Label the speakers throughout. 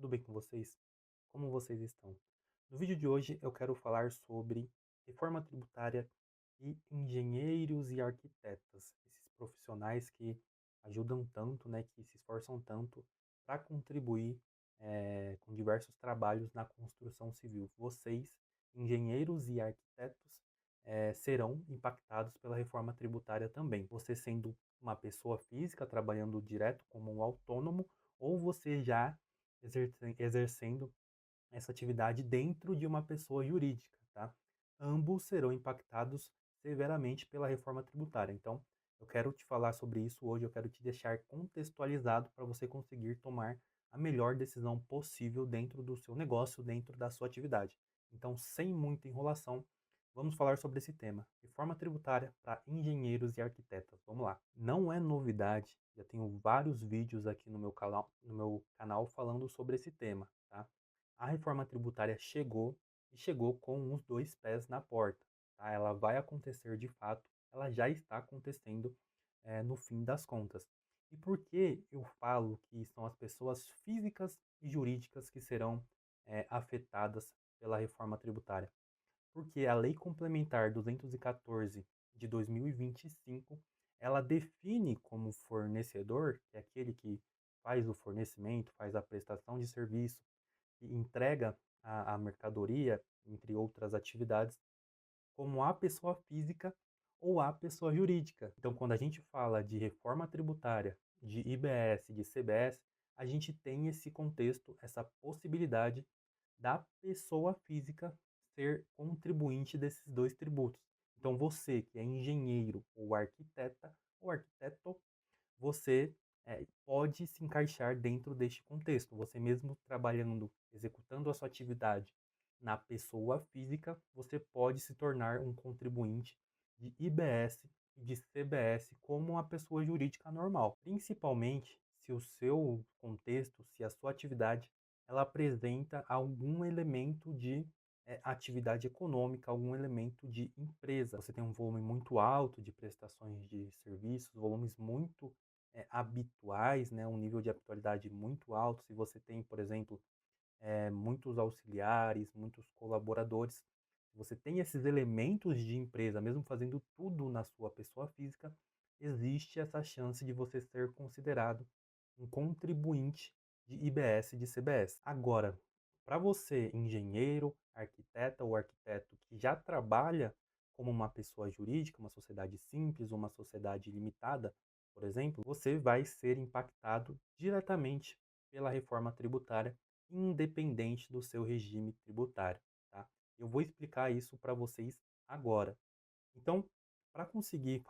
Speaker 1: tudo bem com vocês? Como vocês estão? No vídeo de hoje eu quero falar sobre reforma tributária e engenheiros e arquitetos, esses profissionais que ajudam tanto, né, que se esforçam tanto para contribuir com diversos trabalhos na construção civil. Vocês, engenheiros e arquitetos, serão impactados pela reforma tributária também. Você sendo uma pessoa física trabalhando direto como um autônomo, ou você já exercendo essa atividade dentro de uma pessoa jurídica, tá? Ambos serão impactados severamente pela reforma tributária. Então, eu quero te falar sobre isso hoje, eu quero te deixar contextualizado para você conseguir tomar a melhor decisão possível dentro do seu negócio, dentro da sua atividade. Então, sem muita enrolação, vamos falar sobre esse tema: reforma tributária para engenheiros e arquitetos. Vamos lá. Não é novidade, já tenho vários vídeos aqui no meu canal falando sobre esse tema, tá? A reforma tributária chegou e chegou com os dois pés na porta, tá? Ela vai acontecer de fato, ela já está acontecendo no fim das contas. E por que eu falo que são as pessoas físicas e jurídicas que serão afetadas pela reforma tributária? Porque a Lei Complementar 214 de 2025, ela define como fornecedor, que é aquele que faz o fornecimento, faz a prestação de serviço e entrega a mercadoria, entre outras atividades, como a pessoa física ou a pessoa jurídica. Então, quando a gente fala de reforma tributária, de IBS, de CBS, a gente tem esse contexto, essa possibilidade da pessoa física ser contribuinte desses dois tributos. Então, você que é engenheiro ou arquiteto, você pode se encaixar dentro deste contexto. Você mesmo trabalhando, executando a sua atividade na pessoa física, você pode se tornar um contribuinte de IBS e de CBS como uma pessoa jurídica normal, principalmente se o seu contexto, se a sua atividade, ela apresenta algum elemento de atividade econômica, algum elemento de empresa. Você tem um volume muito alto de prestações de serviços, volumes muito habituais, né, um nível de habitualidade muito alto. Se você tem, por exemplo, muitos auxiliares, muitos colaboradores, se você tem esses elementos de empresa, mesmo fazendo tudo na sua pessoa física, existe essa chance de você ser considerado um contribuinte de IBS e de CBS. Agora, para você, engenheiro, arquiteta ou arquiteto que já trabalha como uma pessoa jurídica, uma sociedade simples ou uma sociedade limitada, por exemplo, você vai ser impactado diretamente pela reforma tributária, independente do seu regime tributário, tá? Eu vou explicar isso para vocês agora. Então, para conseguir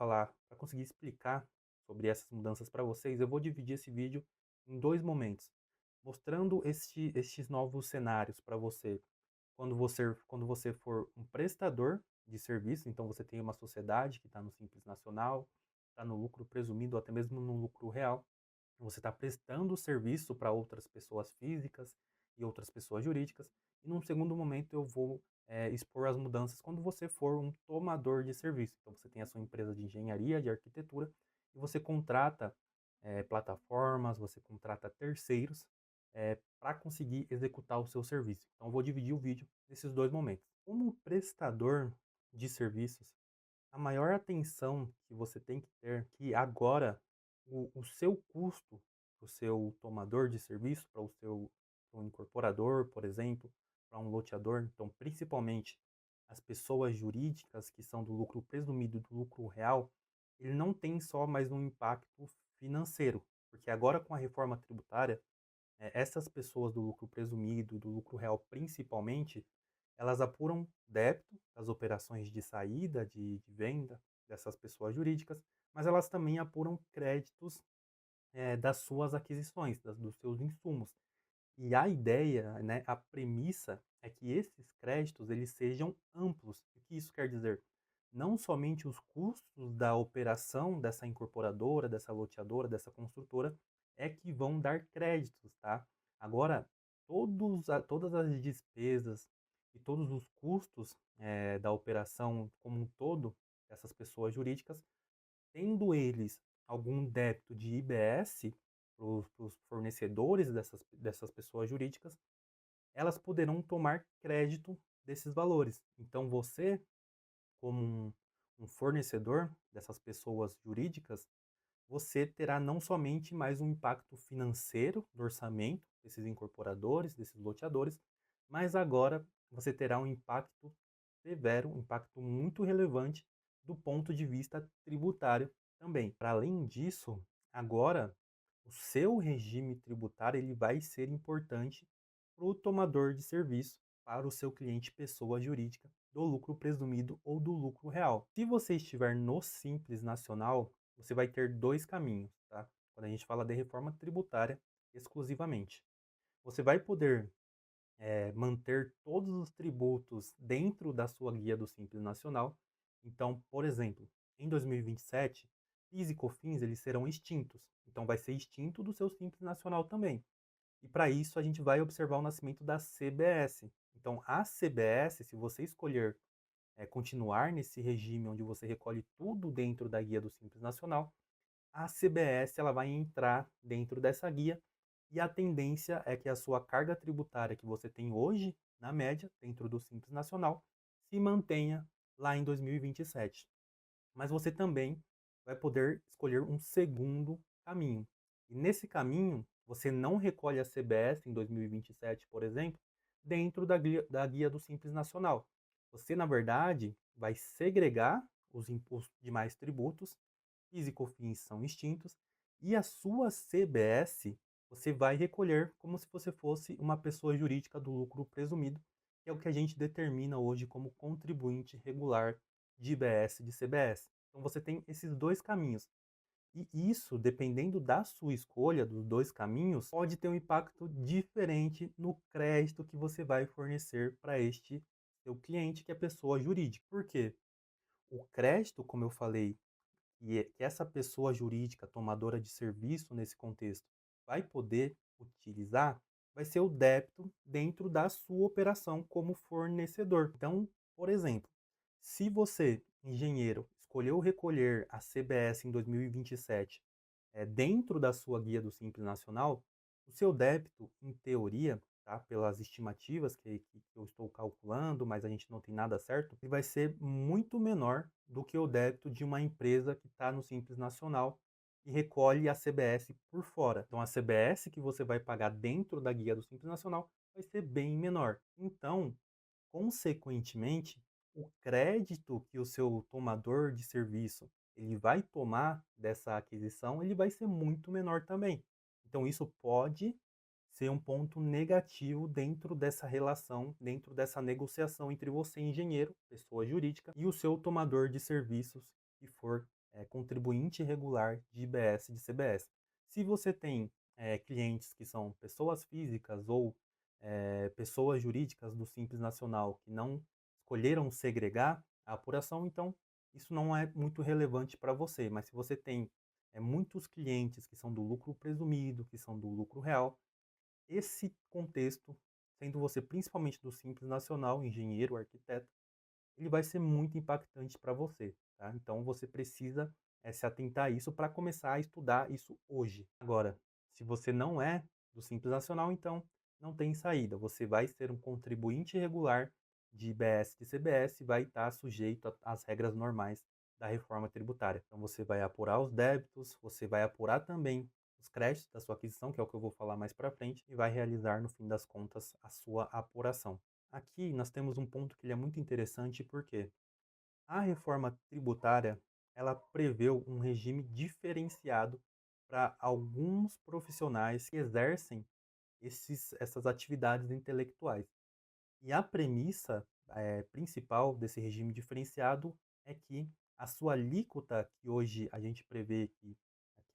Speaker 1: explicar sobre essas mudanças para vocês, eu vou dividir esse vídeo em dois momentos, mostrando estes novos cenários para você quando você for um prestador de serviço. Então você tem uma sociedade que está no Simples Nacional, está no lucro presumido, ou até mesmo no lucro real. Você está prestando serviço para outras pessoas físicas e outras pessoas jurídicas. E num segundo momento eu vou expor as mudanças quando você for um tomador de serviço. Então você tem a sua empresa de engenharia, de arquitetura, e você contrata plataformas, você contrata terceiros para conseguir executar o seu serviço. Então eu vou dividir o vídeo nesses dois momentos. Como prestador de serviços, a maior atenção que você tem que ter, que agora o seu custo para o seu tomador de serviço, para o seu pra um incorporador, por exemplo, para um loteador, então principalmente as pessoas jurídicas que são do lucro presumido e do lucro real, ele não tem só mais um impacto financeiro, porque agora com a reforma tributária, essas pessoas do lucro presumido, do lucro real principalmente, elas apuram débito das operações de saída, de venda dessas pessoas jurídicas, mas elas também apuram créditos das suas aquisições, dos seus insumos. E a ideia, né, a premissa é que esses créditos eles sejam amplos. O que isso quer dizer? Não somente os custos da operação dessa incorporadora, dessa loteadora, dessa construtora é que vão dar créditos, tá? Agora, todas as despesas e todos os custos da operação como um todo, dessas pessoas jurídicas, tendo eles algum débito de IBS, os fornecedores dessas pessoas jurídicas, elas poderão tomar crédito desses valores. Então você, como um fornecedor dessas pessoas jurídicas, você terá não somente mais um impacto financeiro do orçamento desses incorporadores, desses loteadores, mas agora você terá um impacto severo, um impacto muito relevante do ponto de vista tributário também. Para além disso, agora o seu regime tributário ele vai ser importante para o tomador de serviço, para o seu cliente pessoa jurídica, do lucro presumido ou do lucro real. Se você estiver no Simples Nacional, você vai ter dois caminhos, tá? Quando a gente fala de reforma tributária exclusivamente. Você vai poder manter todos os tributos dentro da sua guia do Simples Nacional. Então, por exemplo, em 2027, PIS e COFINS eles serão extintos. Então, vai ser extinto do seu Simples Nacional também. E para isso, a gente vai observar o nascimento da CBS. Então, a CBS, se você escolher continuar nesse regime onde você recolhe tudo dentro da guia do Simples Nacional, a CBS ela vai entrar dentro dessa guia e a tendência é que a sua carga tributária que você tem hoje, na média, dentro do Simples Nacional, se mantenha lá em 2027. Mas você também vai poder escolher um segundo caminho. E nesse caminho, você não recolhe a CBS em 2027, por exemplo, dentro da guia do Simples Nacional. Você, na verdade, vai segregar os impostos demais tributos, PIS e COFINS são extintos, e a sua CBS você vai recolher como se você fosse uma pessoa jurídica do lucro presumido, que é o que a gente determina hoje como contribuinte regular de IBS e de CBS. Então você tem esses dois caminhos. E isso, dependendo da sua escolha dos dois caminhos, pode ter um impacto diferente no crédito que você vai fornecer para este seu cliente, que é pessoa jurídica. Por quê? O crédito, como eu falei, que essa pessoa jurídica tomadora de serviço nesse contexto vai poder utilizar, vai ser o débito dentro da sua operação como fornecedor. Então, por exemplo, se você, engenheiro, escolheu recolher a CBS em 2027 dentro da sua guia do Simples Nacional, o seu débito, em teoria, tá, pelas estimativas que eu estou calculando, mas a gente não tem nada certo, ele vai ser muito menor do que o débito de uma empresa que está no Simples Nacional e recolhe a CBS por fora. Então, a CBS que você vai pagar dentro da guia do Simples Nacional vai ser bem menor. Então, consequentemente, o crédito que o seu tomador de serviço ele vai tomar dessa aquisição, ele vai ser muito menor também. Então isso pode ser um ponto negativo dentro dessa relação, dentro dessa negociação entre você, engenheiro, pessoa jurídica, e o seu tomador de serviços, que for contribuinte regular de IBS e de CBS. Se você tem clientes que são pessoas físicas ou pessoas jurídicas do Simples Nacional que não escolheram segregar a apuração, então isso não é muito relevante para você. Mas se você tem muitos clientes que são do lucro presumido, que são do lucro real, esse contexto, sendo você principalmente do Simples Nacional, engenheiro, arquiteto, ele vai ser muito impactante para você, tá? Então você precisa se atentar a isso para começar a estudar isso hoje. Agora, se você não é do Simples Nacional, então não tem saída. Você vai ser um contribuinte regular de IBS e de CBS e vai estar sujeito às regras normais da reforma tributária. Então você vai apurar os débitos, você vai apurar também os créditos da sua aquisição, que é o que eu vou falar mais para frente, e vai realizar no fim das contas a sua apuração. Aqui nós temos um ponto que ele é muito interessante porque a reforma tributária ela preveu um regime diferenciado para alguns profissionais que exercem essas atividades intelectuais. E a premissa principal desse regime diferenciado é que a sua alíquota, que hoje a gente prevê que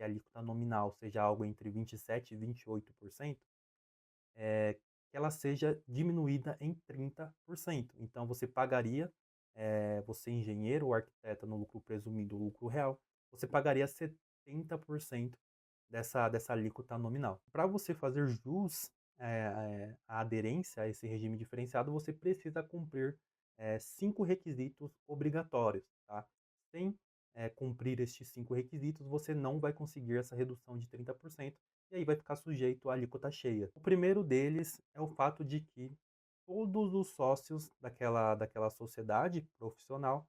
Speaker 1: a alíquota nominal seja algo entre 27% e 28%, que ela seja diminuída em 30%. Então, você pagaria, você engenheiro ou arquiteta no lucro presumido, lucro real, você pagaria 70% dessa alíquota nominal. Para você fazer jus à aderência a esse regime diferenciado, você precisa cumprir 5 requisitos obrigatórios. Tá? Sem cumprir estes 5 requisitos, você não vai conseguir essa redução de 30%, e aí vai ficar sujeito à alíquota cheia. O primeiro deles é o fato de que todos os sócios daquela sociedade profissional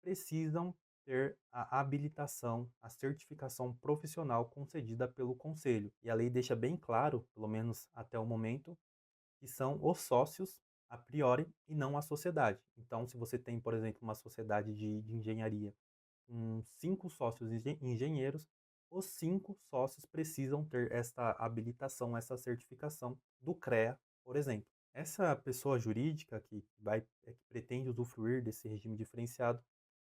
Speaker 1: precisam ter a habilitação, a certificação profissional concedida pelo conselho. E a lei deixa bem claro, pelo menos até o momento, que são os sócios a priori e não a sociedade. Então, se você tem, por exemplo, uma sociedade de engenharia com 5 sócios engenheiros, os 5 sócios precisam ter essa habilitação, essa certificação do CREA, por exemplo. Essa pessoa jurídica que pretende usufruir desse regime diferenciado,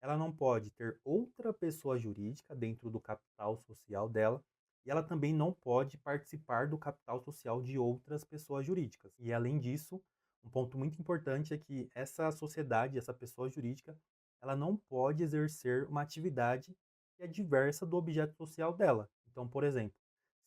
Speaker 1: ela não pode ter outra pessoa jurídica dentro do capital social dela, e ela também não pode participar do capital social de outras pessoas jurídicas. E além disso, um ponto muito importante é que essa sociedade, essa pessoa jurídica, ela não pode exercer uma atividade que é diversa do objeto social dela. Então, por exemplo,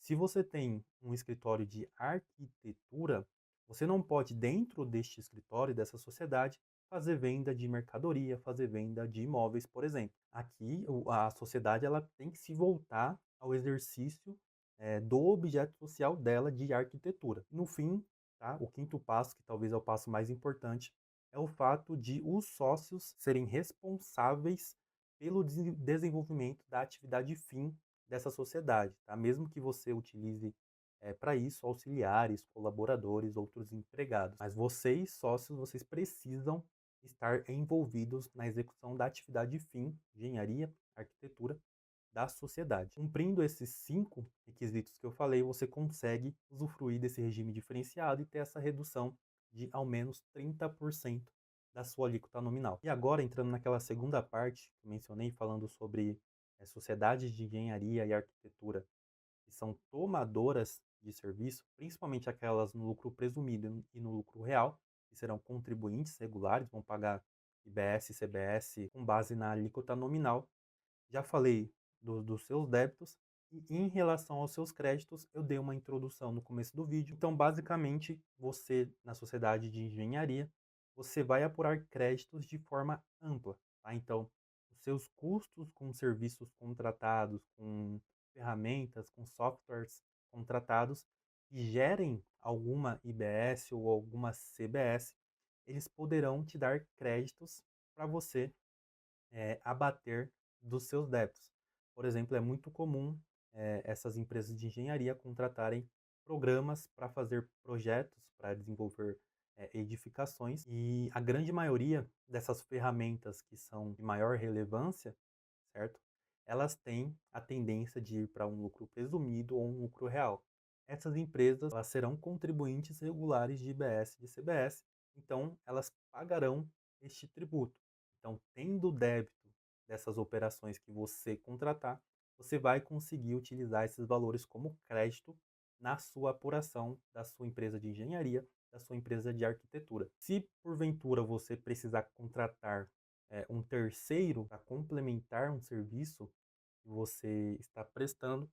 Speaker 1: se você tem um escritório de arquitetura, você não pode, dentro deste escritório, dessa sociedade, fazer venda de mercadoria, fazer venda de imóveis, por exemplo. Aqui, a sociedade ela tem que se voltar ao exercício do objeto social dela de arquitetura. No fim, tá, o quinto passo, que talvez é o passo mais importante, é o fato de os sócios serem responsáveis pelo desenvolvimento da atividade fim dessa sociedade, tá? Mesmo que você utilize para isso auxiliares, colaboradores, outros empregados. Mas vocês, sócios, vocês precisam estar envolvidos na execução da atividade fim, engenharia, arquitetura da sociedade. Cumprindo esses 5 requisitos que eu falei, você consegue usufruir desse regime diferenciado e ter essa redução de ao menos 30% da sua alíquota nominal. E agora, entrando naquela segunda parte que eu mencionei, falando sobre sociedades de engenharia e arquitetura que são tomadoras de serviço, principalmente aquelas no lucro presumido e no lucro real, que serão contribuintes regulares, vão pagar IBS e CBS com base na alíquota nominal. Já falei dos seus débitos e em relação aos seus créditos, eu dei uma introdução no começo do vídeo. Então, basicamente, você na sociedade de engenharia, você vai apurar créditos de forma ampla, tá? Então, os seus custos com serviços contratados, com ferramentas, com softwares contratados que gerem alguma IBS ou alguma CBS, eles poderão te dar créditos para você abater dos seus débitos. Por exemplo, é muito comum essas empresas de engenharia contratarem programas para fazer projetos, para desenvolver edificações, e a grande maioria dessas ferramentas que são de maior relevância, certo? Elas têm a tendência de ir para um lucro presumido ou um lucro real. Essas empresas elas serão contribuintes regulares de IBS e de CBS, então elas pagarão este tributo. Então, tendo débito dessas operações que você contratar, você vai conseguir utilizar esses valores como crédito na sua apuração da sua empresa de engenharia, da sua empresa de arquitetura. Se porventura você precisar contratar um terceiro para complementar um serviço que você está prestando,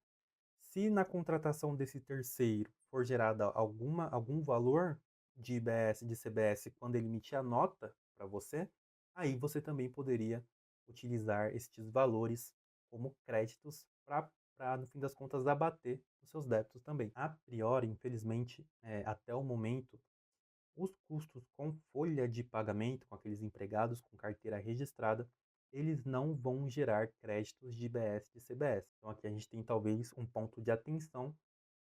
Speaker 1: se na contratação desse terceiro for gerada algum valor de IBS, de CBS, quando ele emitir a nota para você, aí você também poderia utilizar estes valores como créditos para, no fim das contas, abater os seus débitos também. A priori, infelizmente, até o momento, os custos com folha de pagamento, com aqueles empregados com carteira registrada, eles não vão gerar créditos de IBS e de CBS. Então aqui a gente tem talvez um ponto de atenção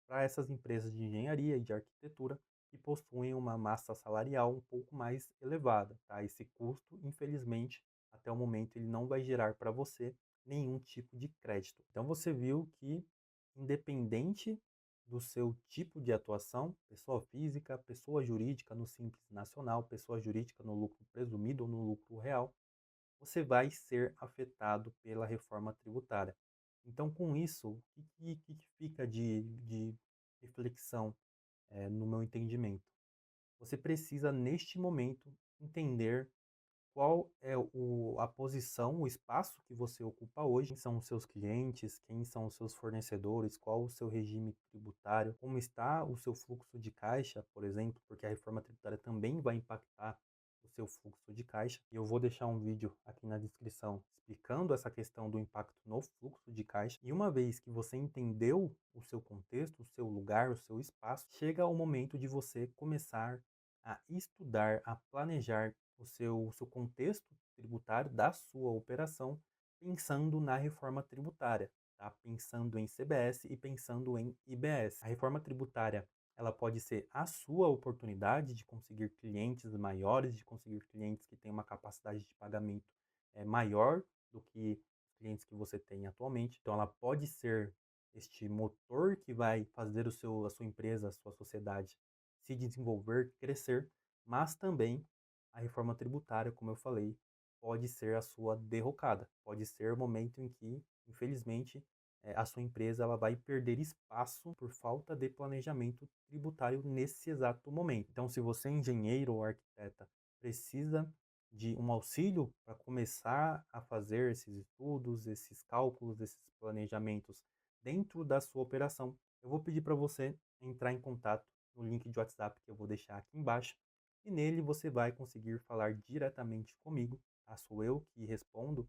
Speaker 1: para essas empresas de engenharia e de arquitetura que possuem uma massa salarial um pouco mais elevada, tá? Esse custo, infelizmente, até o momento ele não vai gerar para você nenhum tipo de crédito. Então você viu que, independente do seu tipo de atuação, pessoa física, pessoa jurídica no Simples Nacional, pessoa jurídica no lucro presumido ou no lucro real, você vai ser afetado pela reforma tributária. Então, com isso, o que fica de reflexão no meu entendimento? Você precisa, neste momento, entender qual é a posição, o espaço que você ocupa hoje, quem são os seus clientes, quem são os seus fornecedores, qual o seu regime tributário, como está o seu fluxo de caixa, por exemplo, porque a reforma tributária também vai impactar o seu fluxo de caixa. E eu vou deixar um vídeo aqui na descrição explicando essa questão do impacto no fluxo de caixa. E uma vez que você entendeu o seu contexto, o seu lugar, o seu espaço, chega o momento de você começar a estudar, a planejar o seu contexto tributário da sua operação, pensando na reforma tributária, tá? Pensando em CBS e pensando em IBS. A reforma tributária, ela pode ser a sua oportunidade de conseguir clientes maiores, de conseguir clientes que têm uma capacidade de pagamento maior do que os clientes que você tem atualmente. Então, ela pode ser este motor que vai fazer a sua empresa, a sua sociedade se desenvolver, crescer, mas também a reforma tributária, como eu falei, pode ser a sua derrocada, pode ser o momento em que, infelizmente, a sua empresa ela vai perder espaço por falta de planejamento tributário nesse exato momento. Então, se você é engenheiro ou arquiteta, precisa de um auxílio para começar a fazer esses estudos, esses cálculos, esses planejamentos dentro da sua operação, eu vou pedir para você entrar em contato no link de WhatsApp que eu vou deixar aqui embaixo e nele você vai conseguir falar diretamente comigo, tá? Sou eu que respondo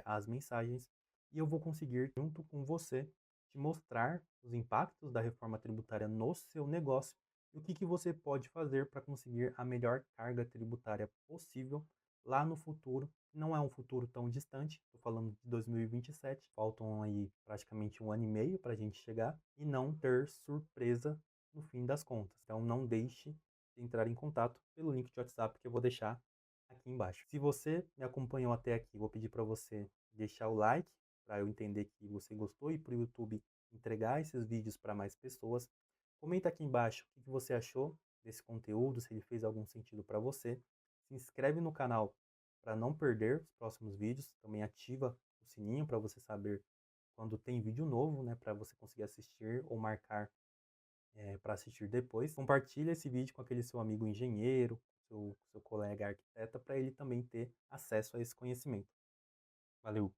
Speaker 1: as mensagens e eu vou conseguir, junto com você, te mostrar os impactos da reforma tributária no seu negócio e o que você pode fazer para conseguir a melhor carga tributária possível lá no futuro. Não é um futuro tão distante, estou falando de 2027, faltam aí praticamente um ano e meio para a gente chegar e não ter surpresa no fim das contas. Então não deixe de entrar em contato pelo link de WhatsApp que eu vou deixar aqui embaixo. Se você me acompanhou até aqui, vou pedir para você deixar o like para eu entender que você gostou e para o YouTube entregar esses vídeos para mais pessoas. Comenta aqui embaixo o que você achou desse conteúdo, se ele fez algum sentido para você. Se inscreve no canal para não perder os próximos vídeos. Também ativa o sininho para você saber quando tem vídeo novo, né, para você conseguir assistir ou marcar para assistir depois. Compartilhe esse vídeo com aquele seu amigo engenheiro, seu colega arquiteta, para ele também ter acesso a esse conhecimento. Valeu!